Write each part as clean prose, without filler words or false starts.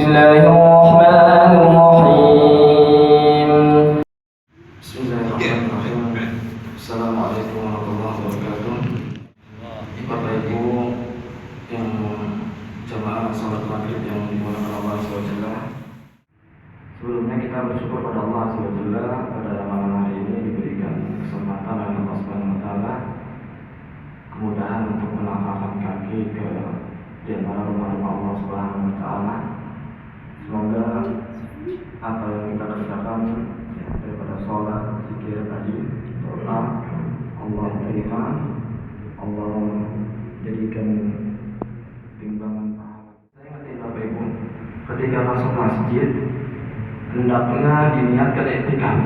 الله الرحمن الرحيم. بسم الله الرحمن الرحيم. Assalamualaikum warahmatullahi wabarakatuh. Bapak Ibu yang jamaah salat maghrib yang dimuliakan Allah SWT. Sebelumnya kita bersyukur pada Allah SWT pada malam hari ini diberikan kesempatan oleh Allah SWT kemudahan untuk melangkahkan kaki ke di antara rumah-rumah Allah SWT. Semoga apa yang kita kerjakan daripada sholat, zikir tadi, doa, Allah terima, Allah jadikan timbangan pahala. Saya ingatin Bapak Ibu, ketika masuk masjid hendaknya diniatkan i'tikaf.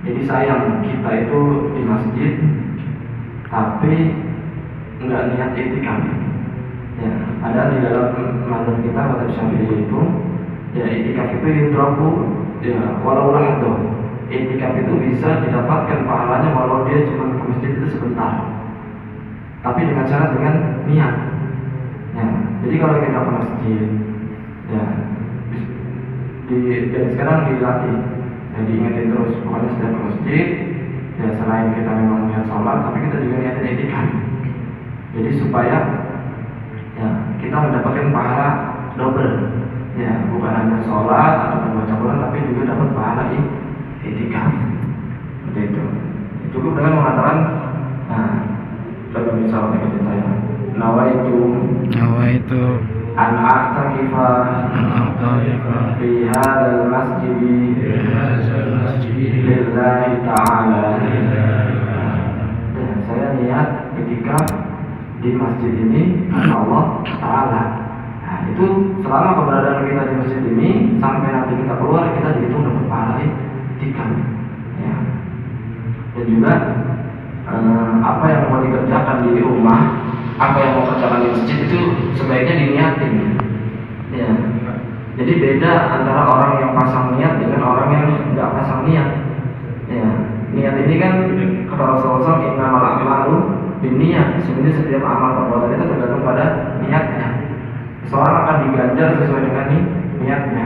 Jadi sayang kita itu di masjid tapi enggak niat i'tikaf. Ya, ada di dalam mazhab kita mazhab Syafi'i itu ya i'tikaf itu yudraku ya walau lahdo. I'tikaf itu bisa didapatkan pahalanya walau dia cuma ke masjid itu sebentar. Tapi dengan syarat dengan niat. Ya, jadi kalau kita ke masjid ya dari sekarang dilatih. Jadi ingatin terus pokoknya setiap ke masjid ya selain kita memang niat sholat tapi kita juga niatin i'tikaf. Jadi supaya ya kita mendapatkan pahala double. Ya, bukan hanya sholat atau membaca Quran tapi juga dapat pahala i'tikaf. Seperti itu. Cukup dengan mengatakan, nah, coba misalnya ikutin saya. Nawaitu an a'takifa fi hadzal masjid lillahi ta'ala. Dan saya niat i'tikaf di masjid ini karena Allah Ta'ala. Nah, itu selama keberadaan kita di masjid ini sampai nanti kita keluar kita dihitung dapat pahala i'tikaf. Ya. Dan juga apa yang mau dikerjakan di rumah, apa yang mau kerjakan di masjid itu sebaiknya diniatin. Ya. Jadi beda antara orang yang pasang niat dengan orang yang nggak pasang niat. Ya. Niat ini kan kata Rasulullah SAW, innamal a'malu binniyat. Sebenarnya setiap amal perbuatan itu tergantung pada niatnya. Seorang akan diganjar sesuai dengan niatnya.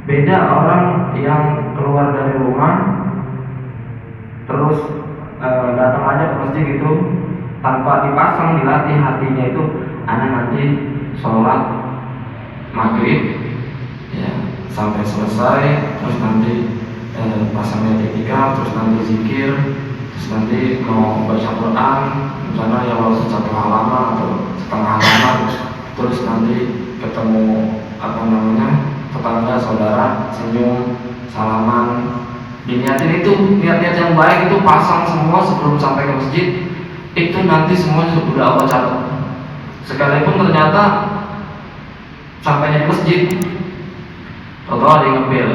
Beda orang yang keluar dari rumah terus datang aja ke masjid itu tanpa dipasang dilatih hatinya itu anak nanti sholat maghrib ya sampai selesai terus nanti pasangnya i'tikaf terus nanti zikir terus nanti mau baca Quran misalnya ya walaupun satu halaman atau setengah halaman terus nanti ketemu tetangga saudara senyum salaman diniatin itu niat-niat yang baik itu pasang semua sebelum sampai ke masjid itu nanti semuanya sudah Allah catat. Sekalipun ternyata sampainya di masjid atau ada yang ngebel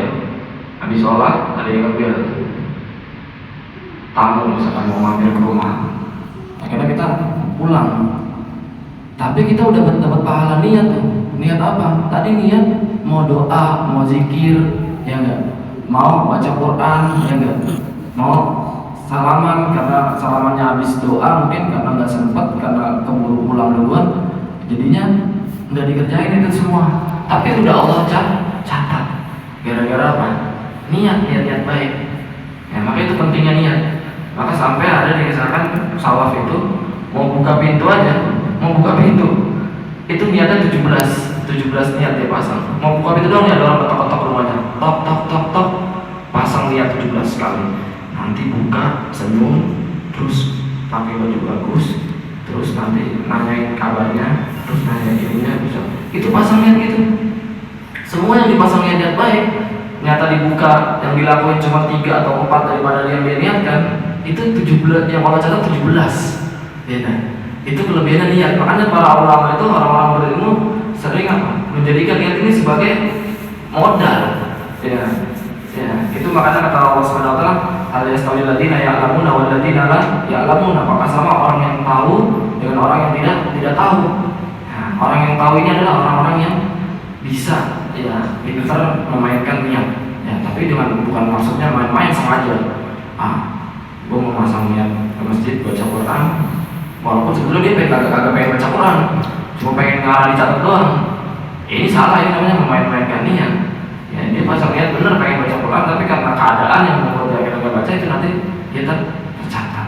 habis sholat ada yang ngebel tamu misalkan mau mampir ke rumah akhirnya kita pulang tapi kita udah dapat pahala niat tuh. Niat apa? Tadi niat mau doa, mau zikir, ya enggak? Mau baca Quran, ya enggak? Mau salaman karena salamannya habis doa mungkin karena nggak sempat karena keburu pulang duluan, jadinya nggak dikerjain itu semua. Tapi udah Allah catat. Gara-gara apa? Niat baik. Ya makanya itu pentingnya niat. Maka sampai ada dikisahkan salaf itu mau buka pintu aja. Mau buka pintu itu niatnya 17 niat dia pasang. Mau buka pintu dong ya ada orang ketok-ketok rumahnya tok pasang niat 17 kali. Nanti buka senyum terus pakai baju bagus terus nanti nanyain kabarnya terus nanyain ininya bisa itu pasang niat gitu. Semua yang dipasang niat baik nyata dibuka yang dilakuin cuma 3 atau 4 daripada yang dia niatkan itu 17 yang Allah catat 17 ya kan? Itu kelebihannya niat. Makanya para ulama itu orang-orang berilmu sering apa? Menjadikan niat ini sebagai modal. Ya, itu makanya kata Allah Subhanahu wa taala, "Hal yastawil ladzina ya'lamuna wal ladzina la ya'lamun." Apakah sama orang yang tahu dengan orang yang tidak tahu? Nah, orang yang tahu ini adalah orang-orang yang bisa ya pintar memainkan niat. Ya, tapi bukan maksudnya main-main sengaja. Gue mau masang niat ke masjid baca Quran. Walaupun sebetulnya dia kagak pengen baca Quran, cuma pengen ngarah dicatat doang. Ini salah, ini namanya memain-mainkan niat. Ya, dia pasang niat benar pengen baca Quran, tapi karena keadaan yang membuat dia akhirnya nggak baca, itu nanti kita tercatat.